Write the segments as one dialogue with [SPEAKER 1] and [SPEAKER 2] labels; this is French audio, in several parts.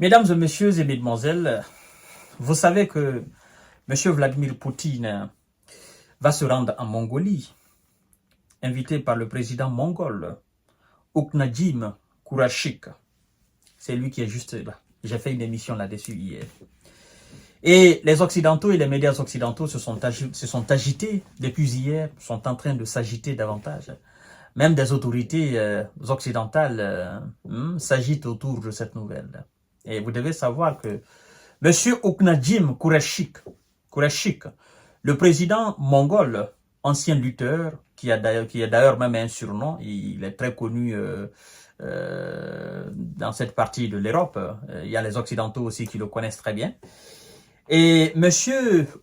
[SPEAKER 1] Mesdames et messieurs et mesdemoiselles, vous savez que M. Vladimir Poutine va se rendre en Mongolie, invité par le président mongol, Ouknadim Kourachik. C'est lui qui est juste là. J'ai fait une émission là-dessus hier. Et les Occidentaux et les médias occidentaux se sont agités depuis hier, sont en train de s'agiter davantage. Même des autorités occidentales s'agitent autour de cette nouvelle. Et vous devez savoir que M. Ouknadim Kourachik, le président mongol, ancien lutteur, qui a d'ailleurs même un surnom, il est très connu dans cette partie de l'Europe. Il y a les Occidentaux aussi qui le connaissent très bien. Et M.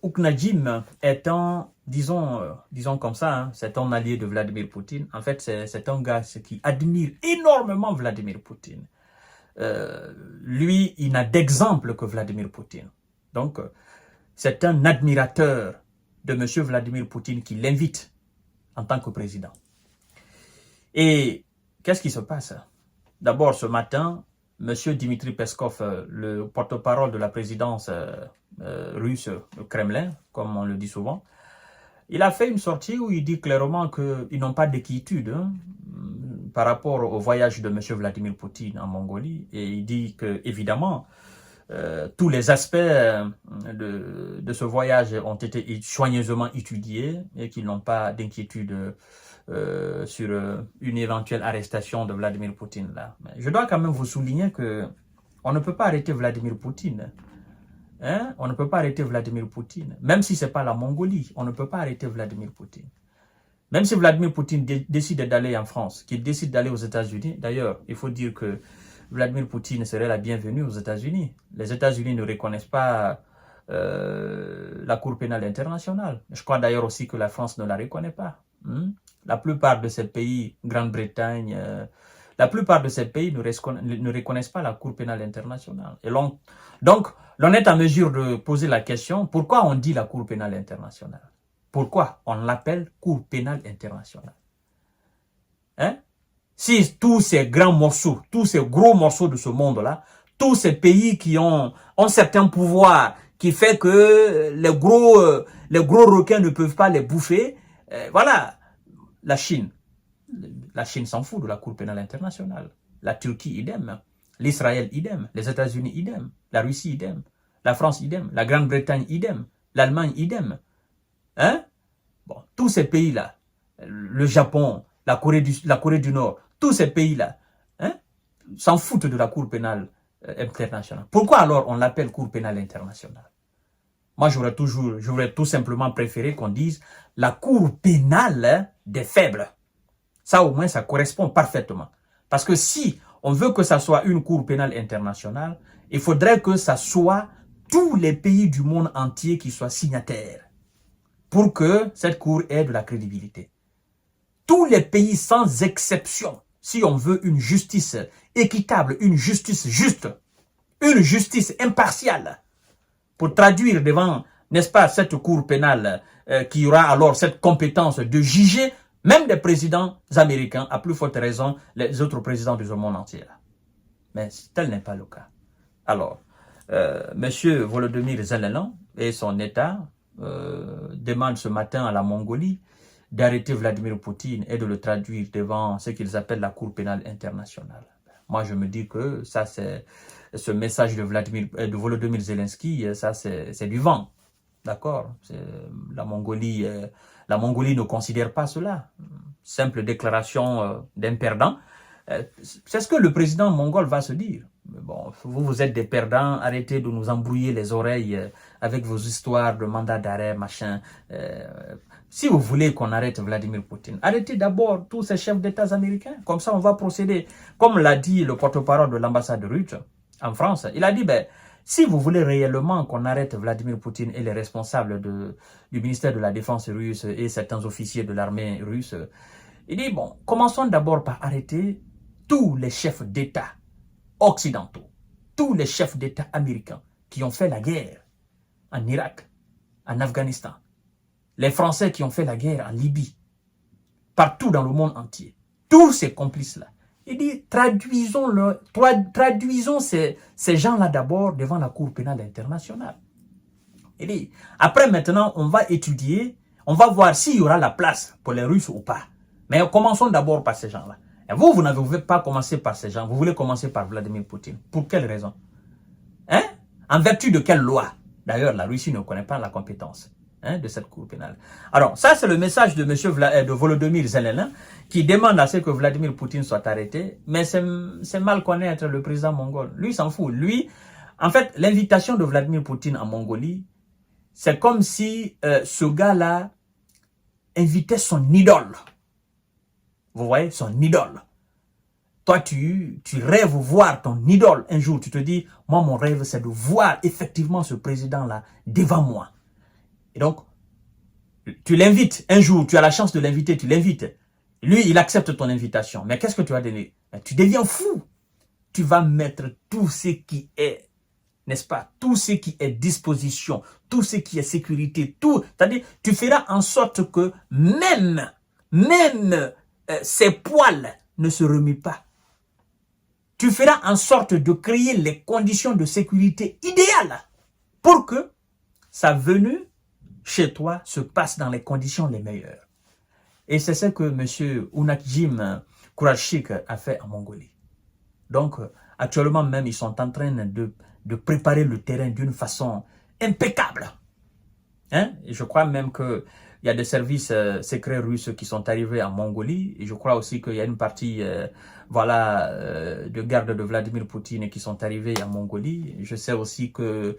[SPEAKER 1] Ouknadim étant, disons comme ça, hein, c'est un allié de Vladimir Poutine. En fait, c'est un gars qui admire énormément Vladimir Poutine. Lui, il n'a d'exemple que Vladimir Poutine. Donc, c'est un admirateur de M. Vladimir Poutine qui l'invite en tant que président. Et qu'est-ce qui se passe? D'abord, ce matin, M. Dmitri Peskov, le porte-parole de la présidence russe, le Kremlin, comme on le dit souvent, il a fait une sortie où il dit clairement qu'ils n'ont pas d'inquiétude par rapport au voyage de M. Vladimir Poutine en Mongolie. Et il dit que, évidemment, tous les aspects de ce voyage ont été soigneusement étudiés et qu'ils n'ont pas d'inquiétude sur une éventuelle arrestation de Vladimir Poutine. Là. Mais je dois quand même vous souligner que on ne peut pas arrêter Vladimir Poutine. Hein? On ne peut pas arrêter Vladimir Poutine. Même si ce n'est pas la Mongolie, on ne peut pas arrêter Vladimir Poutine. Même si Vladimir Poutine décide d'aller en France, qu'il décide d'aller aux États-Unis, d'ailleurs, il faut dire que Vladimir Poutine serait la bienvenue aux États-Unis. Les États-Unis ne reconnaissent pas la Cour pénale internationale. Je crois d'ailleurs aussi que la France ne la reconnaît pas. La plupart de ces pays, Grande-Bretagne, la plupart de ces pays ne reconnaissent pas la Cour pénale internationale. Et donc, l'on est en mesure de poser la question, pourquoi on dit la Cour pénale internationale? Pourquoi on l'appelle Cour pénale internationale? Hein? Si tous ces grands morceaux, tous ces gros morceaux de ce monde-là, tous ces pays qui ont certains pouvoirs, qui fait que les gros requins ne peuvent pas les bouffer, voilà, la Chine s'en fout de la Cour pénale internationale. La Turquie, idem. L'Israël, idem. Les États-Unis, idem. La Russie, idem. La France, idem. La Grande-Bretagne, idem. L'Allemagne, idem. Hein? Bon, tous ces pays-là, le Japon, la Corée du Nord, tous ces pays-là, hein, s'en foutent de la Cour pénale internationale. Pourquoi alors on l'appelle Cour pénale internationale? Moi, j'aurais tout simplement préféré qu'on dise la Cour pénale des faibles. Ça, au moins, ça correspond parfaitement. Parce que si on veut que ça soit une Cour pénale internationale, il faudrait que ça soit tous les pays du monde entier qui soient signataires pour que cette Cour ait de la crédibilité. Tous les pays sans exception, si on veut une justice équitable, une justice juste, une justice impartiale, pour traduire devant, n'est-ce pas, cette Cour pénale qui aura alors cette compétence de juger même des présidents américains, à plus forte raison, les autres présidents du monde entier. Mais tel n'est pas le cas. Alors, M. Volodymyr Zelensky et son État demandent ce matin à la Mongolie d'arrêter Vladimir Poutine et de le traduire devant ce qu'ils appellent la Cour pénale internationale. Moi, je me dis que ça, c'est ce message de Volodymyr Zelensky, ça, c'est du vent. D'accord? La Mongolie ne considère pas cela. Simple déclaration d'un perdant. C'est ce que le président mongol va se dire. Bon, vous êtes des perdants, arrêtez de nous embrouiller les oreilles avec vos histoires de mandat d'arrêt, machin. Si vous voulez qu'on arrête Vladimir Poutine, arrêtez d'abord tous ces chefs d'État américains. Comme ça, on va procéder. Comme l'a dit le porte-parole de l'ambassade russe en France, il a dit, si vous voulez réellement qu'on arrête Vladimir Poutine et les responsables du ministère de la Défense russe et certains officiers de l'armée russe, il dit, bon, commençons d'abord par arrêter tous les chefs d'État occidentaux, tous les chefs d'État américains qui ont fait la guerre en Irak, en Afghanistan, les Français qui ont fait la guerre en Libye, partout dans le monde entier, tous ces complices-là, Il dit, traduisons ces gens-là d'abord devant la Cour pénale internationale. Il dit, après maintenant, on va étudier, on va voir s'il y aura la place pour les Russes ou pas. Mais commençons d'abord par ces gens-là. Et vous n'avez pas commencé par ces gens, vous voulez commencer par Vladimir Poutine. Pour quelle raison? Hein? En vertu de quelle loi? D'ailleurs, la Russie ne connaît pas la compétence de cette cour pénale. Alors, ça, c'est le message de de Volodymyr Zelensky qui demande à ce que Vladimir Poutine soit arrêté. Mais c'est mal connaître le président mongol. Lui, s'en fout. Lui, en fait, l'invitation de Vladimir Poutine en Mongolie, c'est comme si ce gars-là invitait son idole. Vous voyez, son idole. Toi, tu rêves voir ton idole. Un jour, tu te dis, moi, mon rêve, c'est de voir effectivement ce président-là devant moi. Et donc, tu l'invites. Un jour, tu as la chance de l'inviter, tu l'invites. Lui, il accepte ton invitation. Mais qu'est-ce que tu vas donner? Tu deviens fou. Tu vas mettre tout ce qui est, n'est-ce pas, tout ce qui est disposition, tout ce qui est sécurité, tout. C'est-à-dire, tu feras en sorte que même ses poils ne se remuent pas. Tu feras en sorte de créer les conditions de sécurité idéales pour que sa venue chez toi se passe dans les conditions les meilleures. Et c'est ce que M. Unakjim Kurashik a fait en Mongolie. Donc, actuellement même, ils sont en train de préparer le terrain d'une façon impeccable. Hein? Et je crois même qu'il y a des services secrets russes qui sont arrivés en Mongolie. Et je crois aussi qu'il y a une partie de garde de Vladimir Poutine qui sont arrivés en Mongolie. Je sais aussi que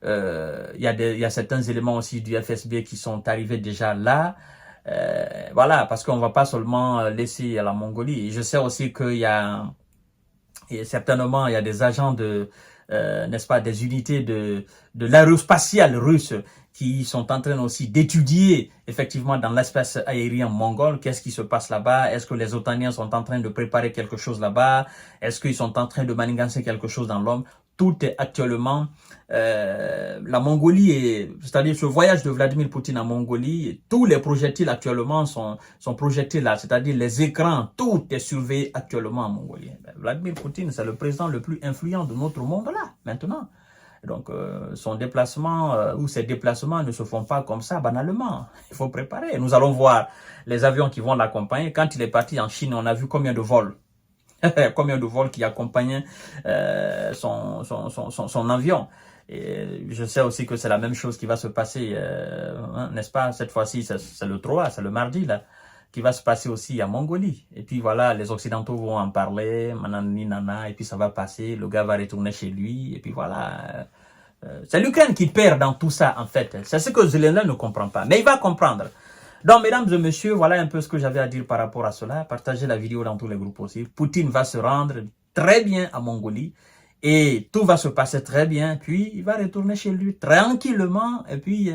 [SPEAKER 1] il y a certains éléments aussi du FSB qui sont arrivés déjà là. Voilà, parce qu'on ne va pas seulement laisser à la Mongolie. Et je sais aussi qu'il y a certainement il y a des agents n'est-ce pas, des unités de l'aérospatiale russe qui sont en train aussi d'étudier effectivement dans l'espace aérien mongol, qu'est-ce qui se passe là-bas, est-ce que les Otaniens sont en train de préparer quelque chose là-bas, est-ce qu'ils sont en train de manigancer quelque chose dans l'homme. Tout est actuellement, la Mongolie, c'est-à-dire ce voyage de Vladimir Poutine en Mongolie, tous les projectiles actuellement sont projetés là, c'est-à-dire les écrans, tout est surveillé actuellement en Mongolie. Vladimir Poutine, c'est le président le plus influent de notre monde là, maintenant. Donc, son déplacement ou ses déplacements ne se font pas comme ça banalement. Il faut préparer. Nous allons voir les avions qui vont l'accompagner. Quand il est parti en Chine, on a vu combien de vols. Combien de vols qui accompagnaient son avion. Et je sais aussi que c'est la même chose qui va se passer, n'est-ce pas? Cette fois-ci, c'est le 3, c'est le mardi, là, qui va se passer aussi en Mongolie. Et puis voilà, les Occidentaux vont en parler, manani nana, et puis ça va passer, le gars va retourner chez lui, et puis voilà. C'est l'Ukraine qui perd dans tout ça, en fait. C'est ce que Zelensky ne comprend pas, mais il va comprendre. Donc, mesdames et messieurs, voilà un peu ce que j'avais à dire par rapport à cela. Partagez la vidéo dans tous les groupes aussi. Poutine va se rendre très bien à Mongolie et tout va se passer très bien. Puis, il va retourner chez lui tranquillement et puis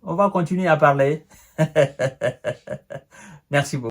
[SPEAKER 1] on va continuer à parler. Merci beaucoup.